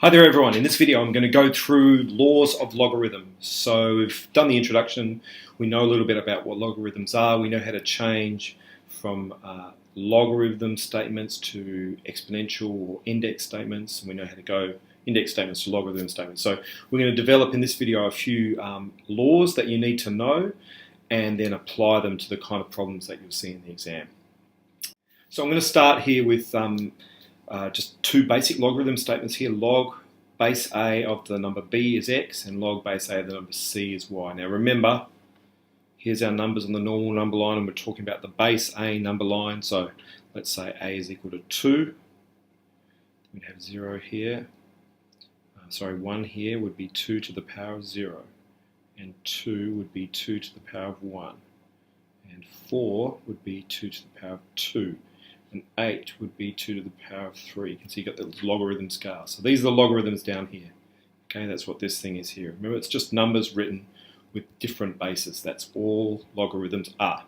Hi there everyone, in this video I'm going to go through laws of logarithms. So we've done the introduction, we know a little bit about what logarithms are, we know how to change from logarithm statements to exponential or index statements, and we know how to go index statements to logarithm statements. So we're going to develop in this video a few laws that you need to know and then apply them to the kind of problems that you'll see in the exam. So I'm going to start here with just two basic logarithm statements here. Log base a of the number b is x and log base a of the number c is y. Now remember, here's our numbers on the normal number line and we're talking about the base a number line. So let's say a is equal to 2. We'd have 0 here. 1 here would be 2 to the power of 0. And 2 would be 2 to the power of 1. And 4 would be 2 to the power of 2. And 8 would be 2 to the power of 3. You can see you've got the logarithm scale. So these are the logarithms down here. Okay, that's what this thing is here. Remember, it's just numbers written with different bases. That's all logarithms are.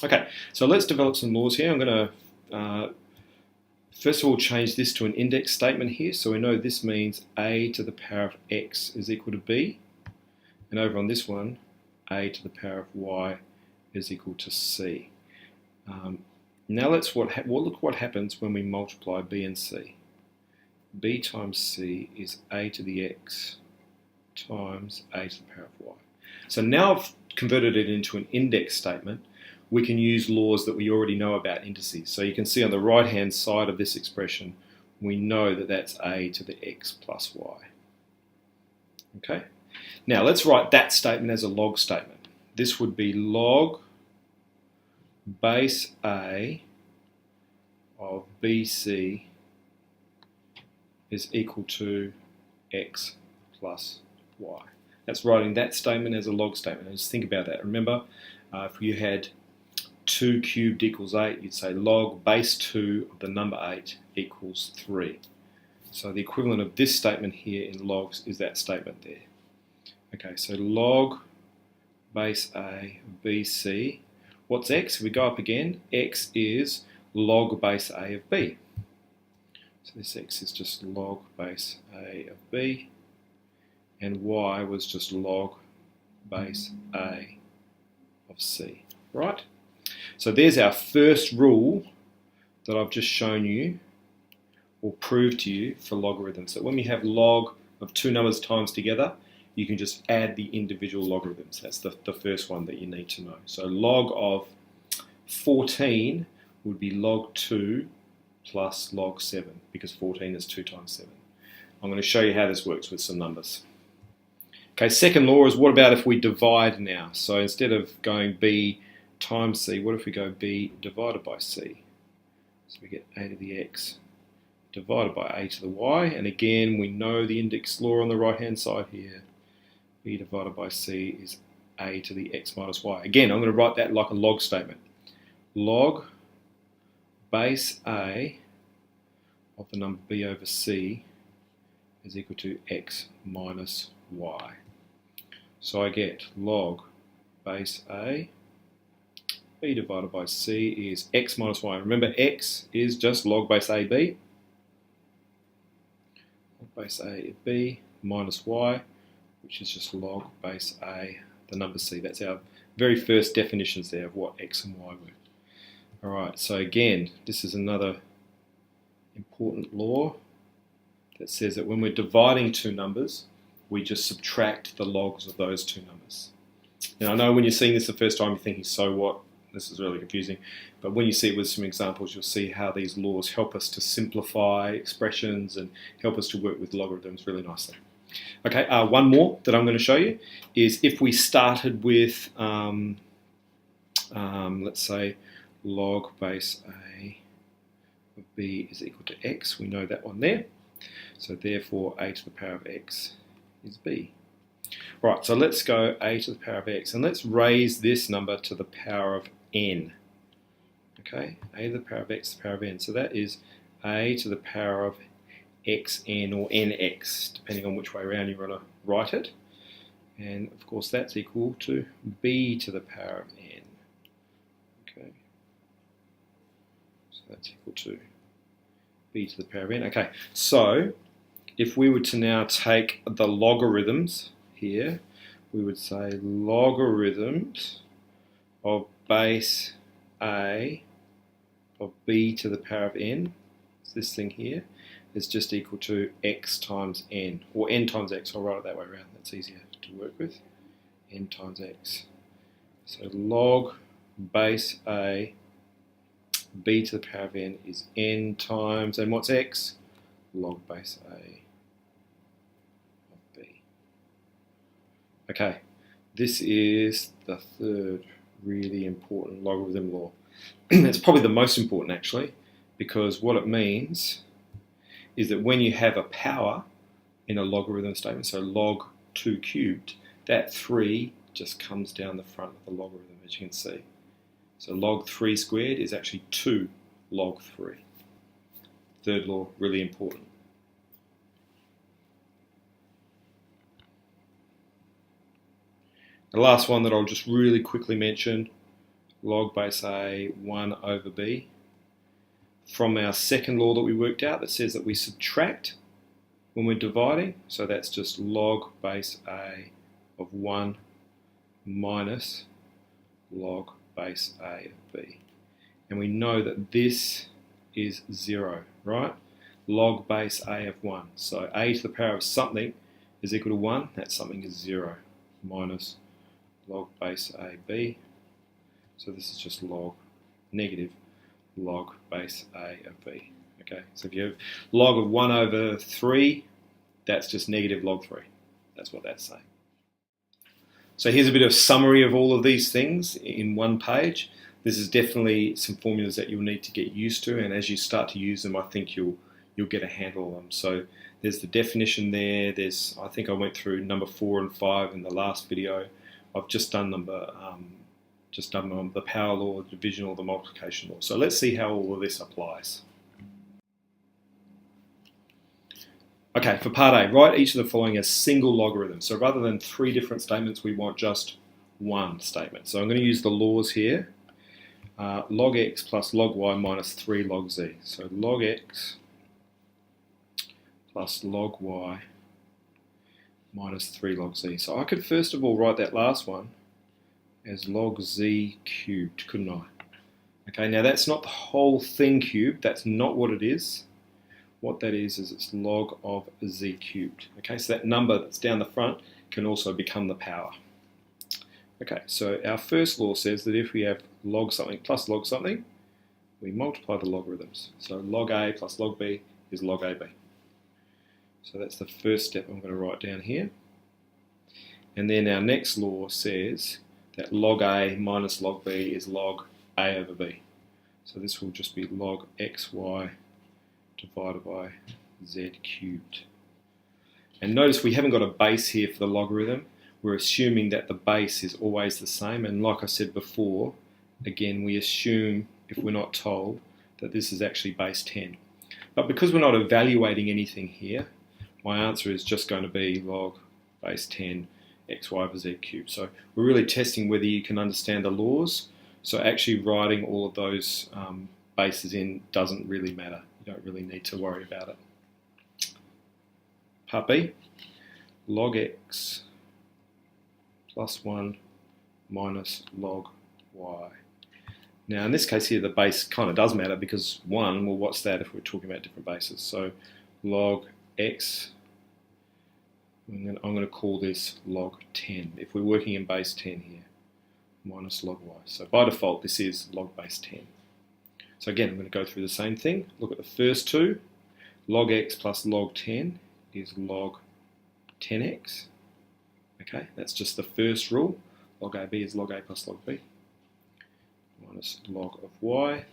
Okay, so let's develop some laws here. I'm going to first of all change this to an index statement here. So we know this means a to the power of x is equal to b. And over on this one, a to the power of y is equal to c. Now let's look what happens when we multiply b and c. b times c is a to the x times a to the power of y. So now I've converted it into an index statement. We can use laws that we already know about indices. So you can see on the right hand side of this expression, we know that that's a to the x plus y. Okay. Now let's write that statement as a log statement. This would be log base a of bc is equal to x plus y. That's writing that statement as a log statement. And just think about that. Remember, if you had 2 cubed equals 8, you'd say log base 2 of the number 8 equals 3. So the equivalent of this statement here in logs is that statement there. Okay, so log base a of bc. What's x? If we go up again, x is log base a of b. So this x is just log base a of b, and y was just log base a of c, right? So there's our first rule that I've just shown you, or proved to you, for logarithms. So when we have log of two numbers times together, you can just add the individual logarithms. That's the first one that you need to know. So log of 14 would be log 2 plus log 7, because 14 is 2 times 7. I'm going to show you how this works with some numbers. Okay, second law is, what about if we divide now? So instead of going b times c, what if we go b divided by c? So we get a to the x divided by a to the y, and again we know the index law on the right hand side here. B divided by c is a to the x minus y. Again, I'm going to write that like a log statement. Log base a of the number b over c is equal to x minus y. So I get log base a, b divided by c is x minus y. Remember, x is just log base ab. Log base a of b minus y, which is just log base a, the number c. That's our very first definitions there of what x and y were. Alright, so again, this is another important law that says that when we're dividing two numbers, we just subtract the logs of those two numbers. Now I know when you're seeing this the first time, you're thinking, so what? This is really confusing. But when you see it with some examples, you'll see how these laws help us to simplify expressions and help us to work with logarithms really nicely. Okay, one more that I'm going to show you is if we started with, let's say, log base a of b is equal to x. We know that one there. So therefore, a to the power of x is b. Right, so let's go a to the power of x, and let's raise this number to the power of n. Okay, a to the power of x to the power of n. So that is a to the power of xn or nx, depending on which way around you want to write it. And of course that's equal to b to the power of n. Okay, so that's equal to b to the power of n. Okay, so if we were to now take the logarithms here, we would say logarithms of base a of b to the power of n, this thing here, is just equal to x times n, or n times x. I'll write it that way around, that's easier to work with. N times x. So log base a b to the power of n is n times, and what's x? Log base a of b. Okay, this is the third really important logarithm law. It's probably the most important actually, because what it means is that when you have a power in a logarithm statement, so log 2 cubed, that 3 just comes down the front of the logarithm, as you can see. So log 3 squared is actually 2 log 3. Third law, really important. The last one that I'll just really quickly mention, log base a 1 over b. From our second law that we worked out that says that we subtract when we're dividing, so that's just log base a of 1 minus log base a of b. And we know that this is 0, right? Log base a of 1. So a to the power of something is equal to 1, that something is 0, minus log base a b. So this is just log negative log base a of b. Okay, so if you have log of 1 over 3, that's just negative log 3. That's what that's saying. So here's a bit of summary of all of these things in one page. This is definitely some formulas that you'll need to get used to, and as you start to use them, I think you'll get a handle on them. So there's the definition there. There's, I think I went through number 4 and 5 in the last video. I've just done the power law, the division law, the multiplication law. So let's see how all of this applies. Okay, for part A, write each of the following as single logarithms. So rather than 3 different statements, we want just one statement. So I'm going to use the laws here. Log x plus log y minus 3 log z. So log x plus log y minus 3 log z. So I could first of all write that last one as log z cubed, couldn't I? Okay, now that's not the whole thing cubed, that's not what it is. What that is it's log of z cubed. Okay, so that number that's down the front can also become the power. Okay, so our first law says that if we have log something plus log something, we multiply the logarithms. So log a plus log b is log ab. So that's the first step I'm going to write down here. And then our next law says that log a minus log b is log a over b. So this will just be log xy divided by z cubed. And notice we haven't got a base here for the logarithm. We're assuming that the base is always the same, and like I said before, again we assume, if we're not told, that this is actually base 10. But because we're not evaluating anything here, my answer is just going to be log base 10 xy over z cubed. So we're really testing whether you can understand the laws. So actually writing all of those bases in doesn't really matter. You don't really need to worry about it. Part B, log x plus 1 minus log y. Now in this case here the base kind of does matter, because 1, well what's that if we're talking about different bases? So log x, I'm going to call this log 10 if we're working in base 10 here, minus log y. So by default this is log base 10. So again I'm going to go through the same thing. Look at the first two. Log x plus log 10 is log 10x. Okay, that's just the first rule. Log ab is log a plus log b minus log of y.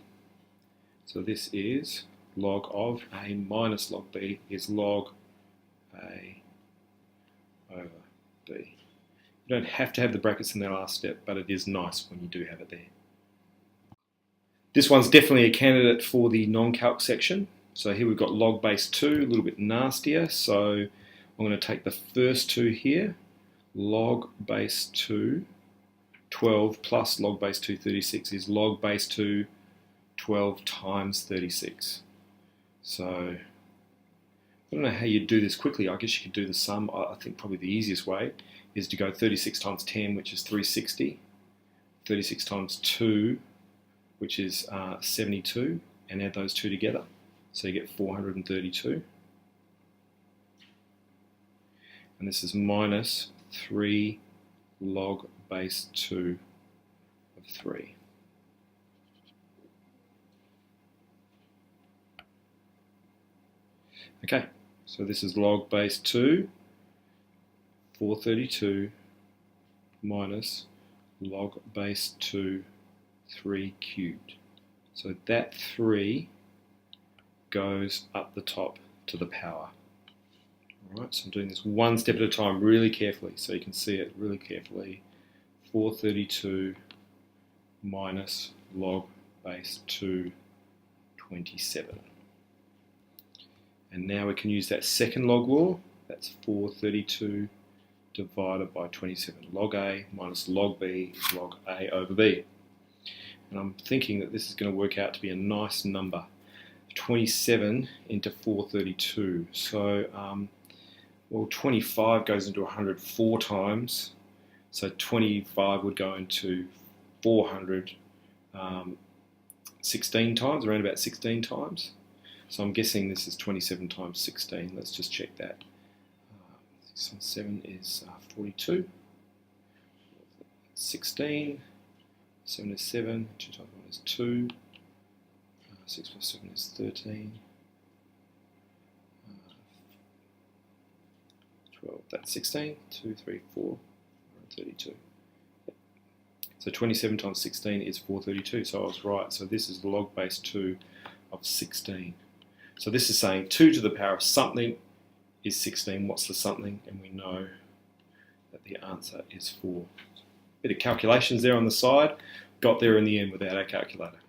So this is log of a minus log b is log a over b. You don't have to have the brackets in the last step, but it is nice when you do have it there. This one's definitely a candidate for the non-calc section. So here we've got log base 2, a little bit nastier. So I'm going to take the first two here. Log base 2, 12 plus log base 2, 36 is log base 2, 12 times 36. So I don't know how you do this quickly. I guess you could do the sum. I think probably the easiest way is to go 36 times 10, which is 360, 36 times 2, which is 72, and add those two together. So you get 432. And this is minus 3 log base 2 of 3. Okay, so this is log base 2, 432 minus log base 2, 3 cubed. So that 3 goes up the top to the power. Alright, so I'm doing this one step at a time really carefully so you can see it really carefully. 432 minus log base 2, 27. And now we can use that second log law. That's 432 divided by 27. Log A minus log B is log A over B. And I'm thinking that this is going to work out to be a nice number. 27 into 432. So, well, 25 goes into 100 4 times. So 25 would go into 400 16 times, around about 16 times. So I'm guessing this is 27 times 16. Let's just check that. 6 times 7 is 42. 16. 7 is 7. 2 times 1 is 2. 6 plus 7 is 13. 12. That's 16. 2, 3, 4. 32. So 27 times 16 is 432. So I was right. So this is log base 2 of 16. So this is saying 2 to the power of something is 16. What's the something? And we know that the answer is 4. Bit of calculations there on the side. Got there in the end without our calculator.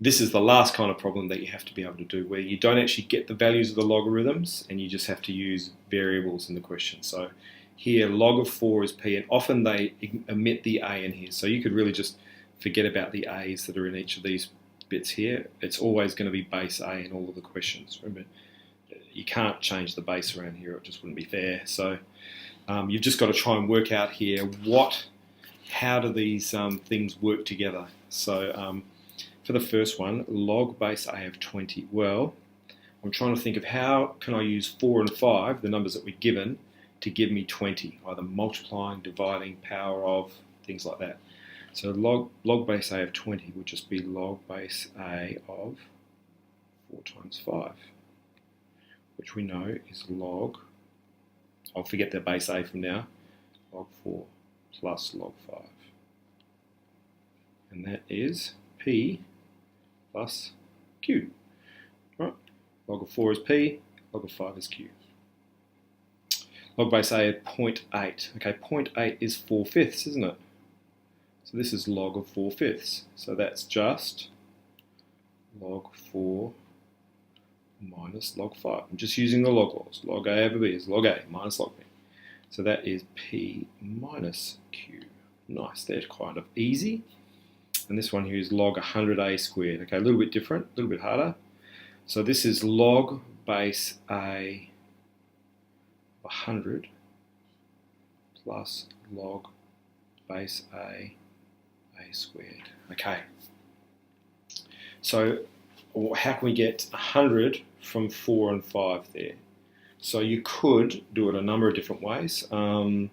This is the last kind of problem that you have to be able to do, where you don't actually get the values of the logarithms and you just have to use variables in the question. So here log of 4 is p, and often they omit the a in here. So you could really just forget about the a's that are in each of these bits here. It's always going to be base a in all of the questions. Remember, you can't change the base around here, it just wouldn't be fair. So you've just got to try and work out here how do these things work together. So for the first one, log base a of 20. Well, I'm trying to think of how can I use 4 and 5, the numbers that we're given, to give me 20, either multiplying, dividing, power of, things like that. So log base a of 20 would just be log base a of 4 times 5, which we know is log, I'll forget the base a from now, log 4 plus log 5. And that is p plus q. Right? Log of 4 is p, log of 5 is q. Log base a of 0.8. Okay, 0.8 is 4/5, isn't it? So this is log of 4/5. So that's just log 4 minus log 5. I'm just using the log laws. Log a over b is log a minus log b. So that is p minus q. Nice, that's kind of easy. And this one here is log 100a squared. Okay, a little bit different, a little bit harder. So this is log base a of 100 plus log base a squared. Okay. So how can we get 100 from 4 and 5 there? So you could do it a number of different ways and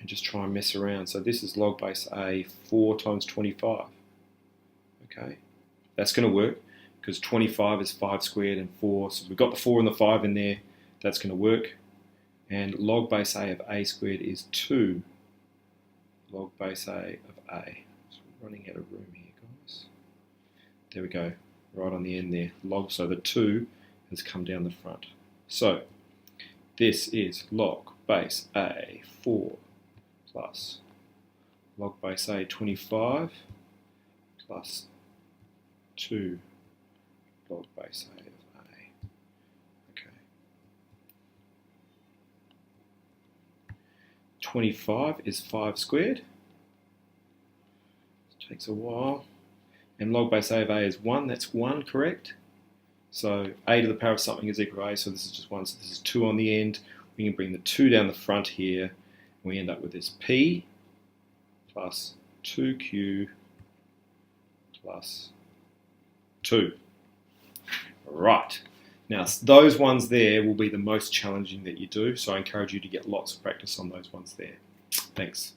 just try and mess around. So this is log base a 4 times 25. Okay, that's going to work because 25 is 5 squared and 4. So we've got the 4 and the 5 in there. That's going to work. And log base a of a squared is 2 log base a of a. So we're running out of room here, guys. There we go, right on the end there. Log, so the 2 has come down the front. So this is log base a 4 plus log base a 25 plus 2 log base a of a. Okay. 25 is 5 squared. It takes a while. And log base a of a is 1. That's 1, correct? So a to the power of something is equal to a, so this is just 1, so this is 2 on the end. We can bring the 2 down the front here, and we end up with this p plus 2q plus 2. Right. Now, those ones there will be the most challenging that you do, so I encourage you to get lots of practice on those ones there. Thanks.